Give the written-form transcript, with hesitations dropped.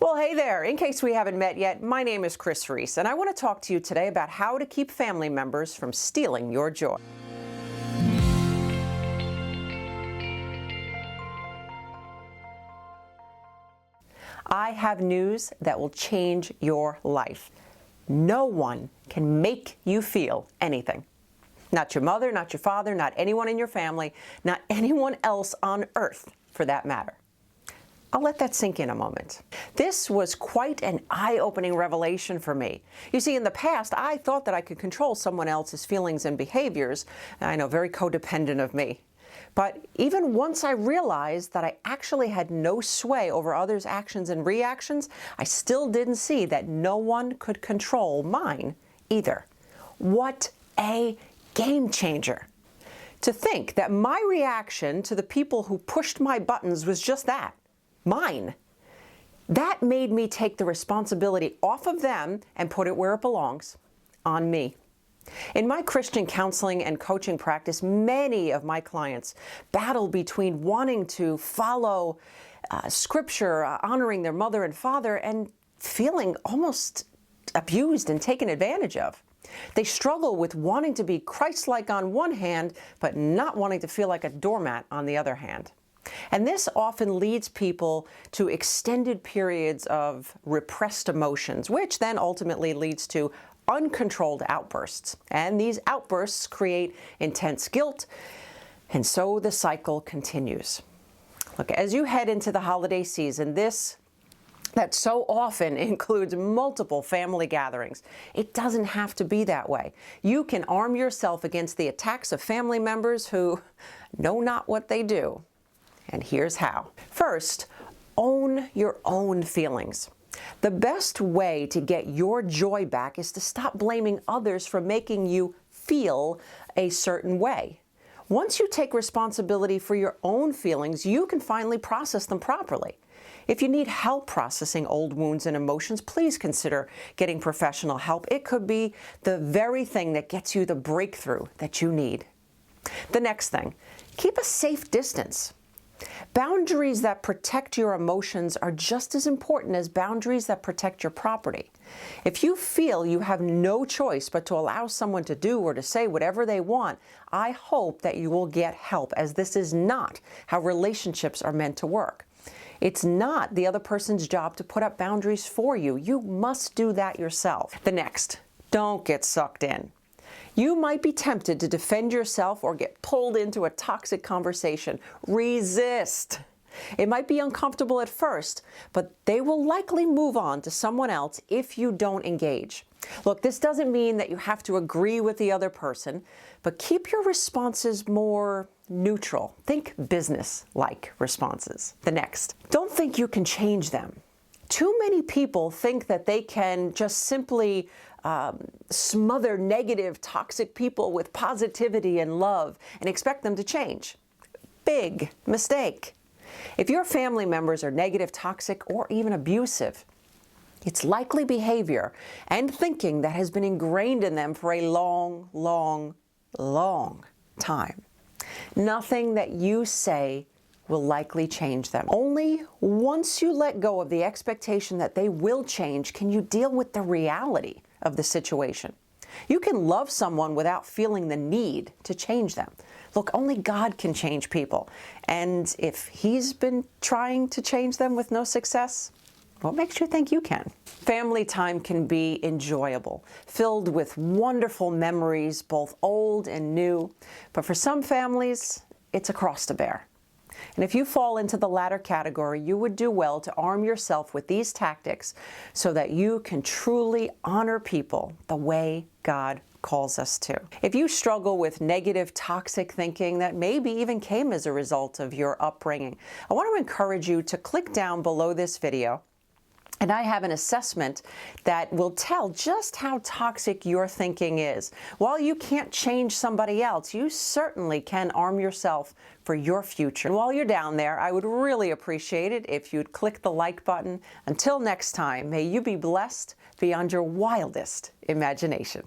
Well, hey there. In case we haven't met yet, my name is Kris Reece, and I want to talk to you today about how to keep family members from stealing your joy. I have news that will change your life. No one can make you feel anything. Not your mother, not your father, not anyone in your family, not anyone else on earth for that matter. I'll let that sink in a moment. This was quite an eye-opening revelation for me. You see, in the past, I thought that I could control someone else's feelings and behaviors. I know, very codependent of me. But even once I realized that I actually had no sway over others' actions and reactions, I still didn't see that no one could control mine either. What a game changer! To think that my reaction to the people who pushed my buttons was just that, mine. That made me take the responsibility off of them and put it where it belongs, on me. In my Christian counseling and coaching practice, many of my clients battle between wanting to follow Scripture, honoring their mother and father, and feeling almost abused and taken advantage of. They struggle with wanting to be Christ-like on one hand, but not wanting to feel like a doormat on the other hand. And this often leads people to extended periods of repressed emotions, which then ultimately leads to uncontrolled outbursts. And these outbursts create intense guilt, and so the cycle continues. Look, as you head into the holiday season, that so often includes multiple family gatherings. It doesn't have to be that way. You can arm yourself against the attacks of family members who know not what they do. And here's how. First, own your own feelings. The best way to get your joy back is to stop blaming others for making you feel a certain way. Once you take responsibility for your own feelings, you can finally process them properly. If you need help processing old wounds and emotions, please consider getting professional help. It could be the very thing that gets you the breakthrough that you need. The next thing, keep a safe distance. Boundaries that protect your emotions are just as important as boundaries that protect your property. If you feel you have no choice but to allow someone to do or to say whatever they want, I hope that you will get help, as this is not how relationships are meant to work. It's not the other person's job to put up boundaries for you. You must do that yourself. The next, don't get sucked in. You might be tempted to defend yourself or get pulled into a toxic conversation. Resist. It might be uncomfortable at first, but they will likely move on to someone else if you don't engage. Look, this doesn't mean that you have to agree with the other person, but keep your responses more neutral. Think business-like responses. The next, don't think you can change them. Too many people think that they can just simply smother negative, toxic people with positivity and love and expect them to change. Big mistake. If your family members are negative, toxic, or even abusive, it's likely behavior and thinking that has been ingrained in them for a long, long, long time. Nothing that you say will likely change them. Only once you let go of the expectation that they will change can you deal with the reality of the situation. You can love someone without feeling the need to change them. Look, only God can change people. And if He's been trying to change them with no success, what makes you think you can? Family time can be enjoyable, filled with wonderful memories, both old and new. But for some families, it's a cross to bear. And if you fall into the latter category, you would do well to arm yourself with these tactics so that you can truly honor people the way God calls us to. If you struggle with negative, toxic thinking that maybe even came as a result of your upbringing, I want to encourage you to click down below this video. And I have an assessment that will tell just how toxic your thinking is. While you can't change somebody else, you certainly can arm yourself for your future. And while you're down there, I would really appreciate it if you'd click the like button. Until next time, may you be blessed beyond your wildest imagination.